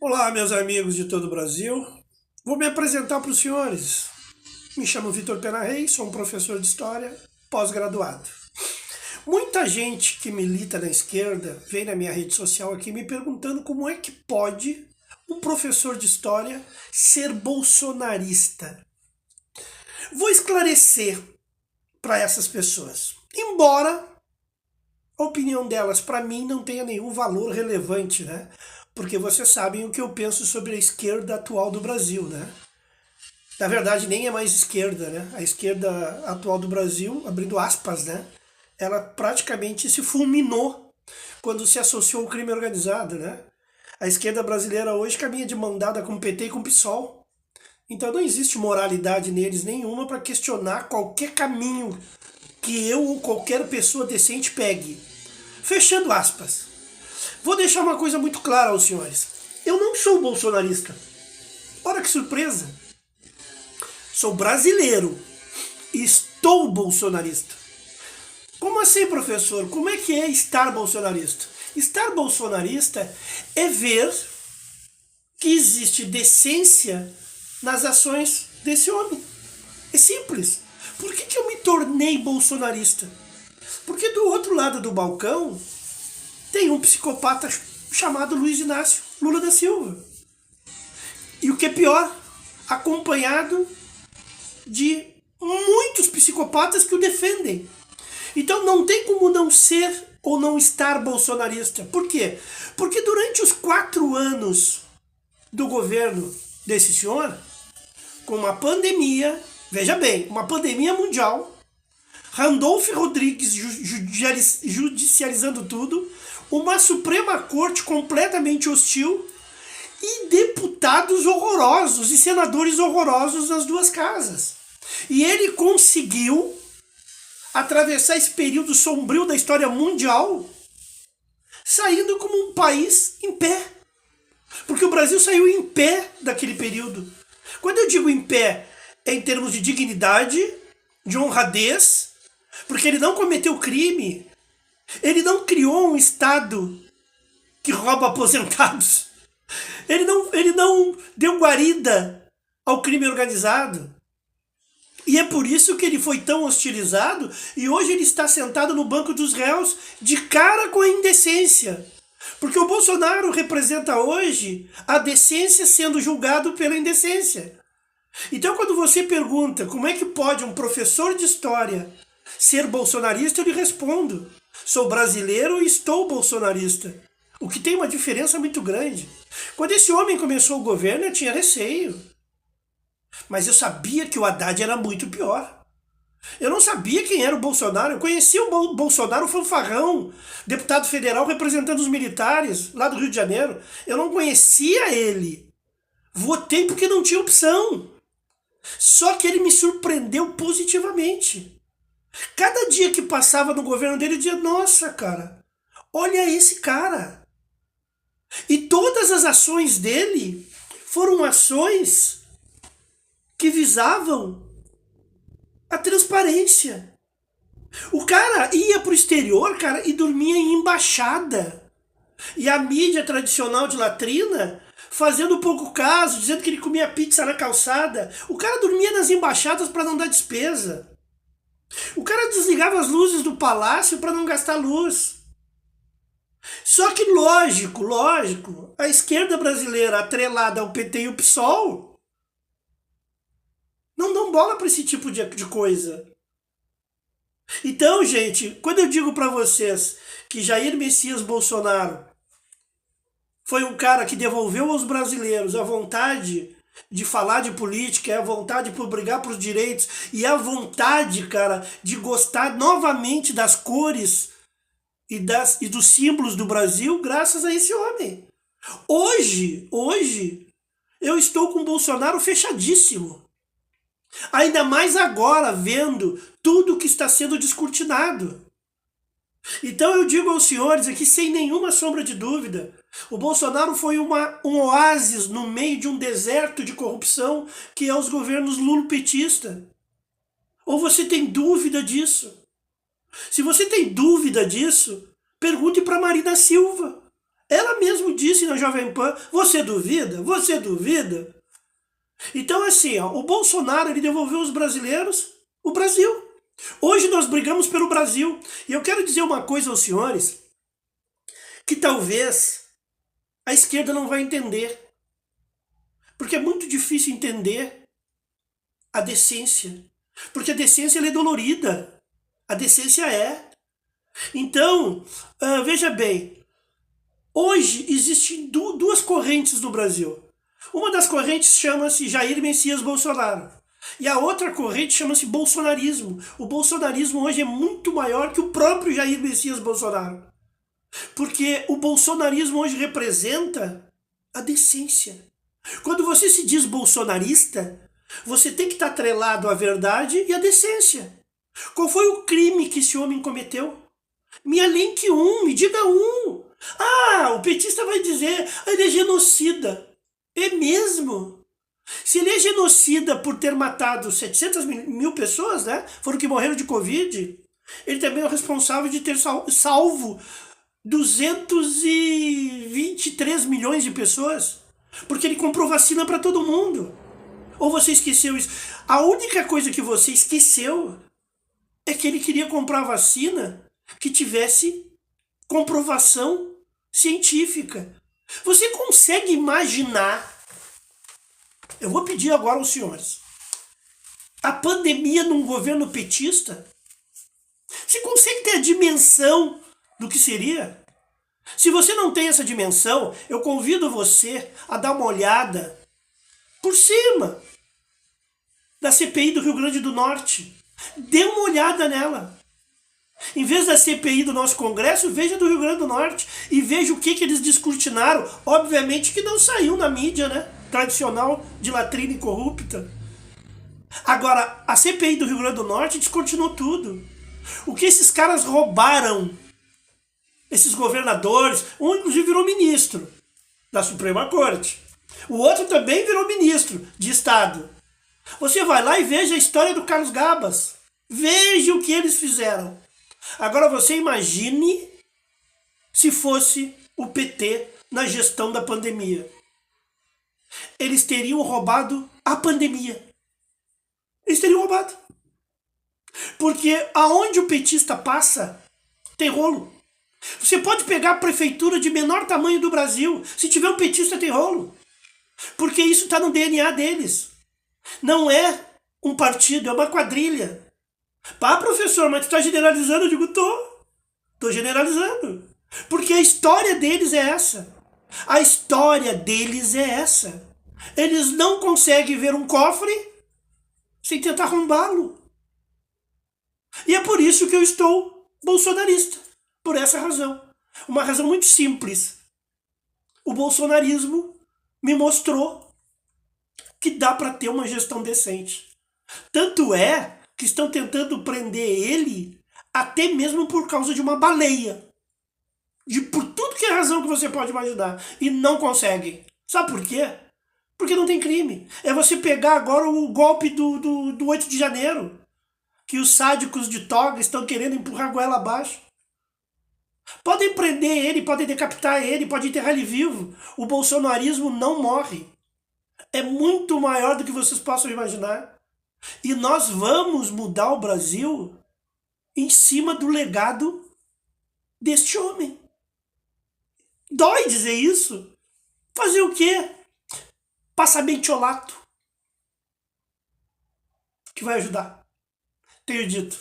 Olá, meus amigos de todo o Brasil. Vou me apresentar para os senhores. Me chamo Vitor Pena Reis, sou um professor de História, pós-graduado. Muita gente que milita na esquerda vem na minha rede social aqui me perguntando como é que pode um professor de História ser bolsonarista. Vou esclarecer para essas pessoas. Embora a opinião delas, para mim, não tenha nenhum valor relevante, né? Porque vocês sabem o que eu penso sobre a esquerda atual do Brasil, né? Na verdade, nem é mais esquerda, né? A esquerda atual do Brasil, abrindo aspas, né? Ela praticamente se fulminou quando se associou ao crime organizado, né? A esquerda brasileira hoje caminha de mão dada com o PT e com o PSOL. Então não existe moralidade neles nenhuma para questionar qualquer caminho que eu ou qualquer pessoa decente pegue. Fechando aspas. Vou deixar uma coisa muito clara aos senhores. Eu não sou bolsonarista. Olha que surpresa. Sou brasileiro e estou bolsonarista. Como assim, professor? Como é que é estar bolsonarista? Estar bolsonarista é ver que existe decência nas ações desse homem. É simples. Por que eu me tornei bolsonarista? Porque do outro lado do balcão tem um psicopata chamado Luiz Inácio Lula da Silva. E o que é pior, acompanhado de muitos psicopatas que o defendem. Então não tem como não ser ou não estar bolsonarista. Por quê? Porque durante os 4 anos do governo desse senhor, com uma pandemia, veja bem, uma pandemia mundial, Randolph Rodrigues judicializando tudo, uma Suprema Corte completamente hostil e deputados horrorosos e senadores horrorosos nas duas casas. E ele conseguiu atravessar esse período sombrio da história mundial saindo como um país em pé. Porque o Brasil saiu em pé daquele período. Quando eu digo em pé, é em termos de dignidade, de honradez, porque ele não cometeu crime, ele não criou um Estado que rouba aposentados, ele não deu guarida ao crime organizado. E é por isso que ele foi tão hostilizado e hoje ele está sentado no banco dos réus de cara com a indecência. Porque o Bolsonaro representa hoje a decência sendo julgado pela indecência. Então quando você pergunta como é que pode um professor de história ser bolsonarista, eu lhe respondo: sou brasileiro e estou bolsonarista. O que tem uma diferença muito grande. Quando esse homem começou o governo, eu tinha receio. Mas eu sabia que o Haddad era muito pior. Eu não sabia quem era o Bolsonaro. Eu conhecia o Bolsonaro fanfarrão, deputado federal representando os militares lá do Rio de Janeiro. Eu não conhecia ele. Votei porque não tinha opção. Só que ele me surpreendeu positivamente. Cada dia que passava no governo dele, eu dizia: nossa, cara, olha esse cara. E todas as ações dele foram ações que visavam a transparência. O cara ia pro exterior, cara, e dormia em embaixada. E a mídia tradicional de latrina fazendo pouco caso, dizendo que ele comia pizza na calçada. O cara dormia nas embaixadas para não dar despesa. O cara desligava as luzes do palácio para não gastar luz. Só que lógico, a esquerda brasileira atrelada ao PT e o PSOL não dão bola para esse tipo de coisa. Então, gente, quando eu digo para vocês que Jair Messias Bolsonaro foi um cara que devolveu aos brasileiros a vontade de falar de política, a vontade por brigar por direitos e a vontade, cara, de gostar novamente das cores e dos símbolos do Brasil, graças a esse homem. Hoje, eu estou com o Bolsonaro fechadíssimo. Ainda mais agora, vendo tudo que está sendo descortinado. Então eu digo aos senhores aqui, sem nenhuma sombra de dúvida, o Bolsonaro foi um oásis no meio de um deserto de corrupção que é os governos lulopetista. Ou você tem dúvida disso? Se você tem dúvida disso, pergunte para Marina Silva. Ela mesmo disse na Jovem Pan, você duvida? Você duvida? Então assim, ó, o Bolsonaro ele devolveu aos brasileiros o Brasil. Hoje nós brigamos pelo Brasil. E eu quero dizer uma coisa aos senhores, que talvez a esquerda não vai entender. Porque é muito difícil entender a decência. Porque a decência ela é dolorida. A decência é. Então, veja bem, hoje existem duas correntes no Brasil. Uma das correntes chama-se Jair Messias Bolsonaro. E a outra corrente chama-se bolsonarismo. O bolsonarismo hoje é muito maior que o próprio Jair Messias Bolsonaro. Porque o bolsonarismo hoje representa a decência. Quando você se diz bolsonarista, você tem que estar atrelado à verdade e à decência. Qual foi o crime que esse homem cometeu? Me elenque um, me diga um. Ah, o petista vai dizer, ele é genocida. É mesmo? Se ele é genocida por ter matado 700 mil pessoas, né? Foram que morreram de Covid, ele também é o responsável de ter salvo 223 milhões de pessoas, porque ele comprou vacina para todo mundo. Ou você esqueceu isso? A única coisa que você esqueceu é que ele queria comprar vacina que tivesse comprovação científica. Você consegue imaginar? Eu vou pedir agora aos senhores. A pandemia num governo petista? Você consegue ter a dimensão do que seria? Se você não tem essa dimensão, eu convido você a dar uma olhada por cima da CPI do Rio Grande do Norte. Dê uma olhada nela. Em vez da CPI do nosso Congresso, veja do Rio Grande do Norte e veja o que eles descortinaram. Obviamente que não saiu na mídia, né? Tradicional de latrina e corrupta. Agora, a CPI do Rio Grande do Norte descortinou tudo. O que esses caras roubaram, esses governadores, um inclusive virou ministro da Suprema Corte. O outro também virou ministro de Estado. Você vai lá e veja a história do Carlos Gabas. Veja o que eles fizeram. Agora você imagine se fosse o PT na gestão da pandemia. Eles teriam roubado a pandemia. Eles teriam roubado. Porque aonde o petista passa, tem rolo. Você pode pegar a prefeitura de menor tamanho do Brasil, se tiver um petista tem rolo. Porque isso está no DNA deles. Não é um partido, é uma quadrilha. Pá, professor, mas tu está generalizando? Eu digo, tô generalizando. Porque a história deles é essa. A história deles é essa. Eles não conseguem ver um cofre sem tentar arrombá-lo. E é por isso que eu estou bolsonarista. Por essa razão. Uma razão muito simples. O bolsonarismo me mostrou que dá para ter uma gestão decente. Tanto é que estão tentando prender ele até mesmo por causa de uma baleia. Por tudo que é razão que você pode imaginar. E não conseguem. Sabe por quê? Porque não tem crime. É você pegar agora o golpe do 8 de janeiro. Que os sádicos de toga estão querendo empurrar a goela abaixo. Podem prender ele, podem decapitar ele, podem enterrar ele vivo. O bolsonarismo não morre. É muito maior do que vocês possam imaginar. E nós vamos mudar o Brasil em cima do legado deste homem. Dói dizer isso. Fazer o quê? Passa bentiolato. Que vai ajudar. Tenho dito.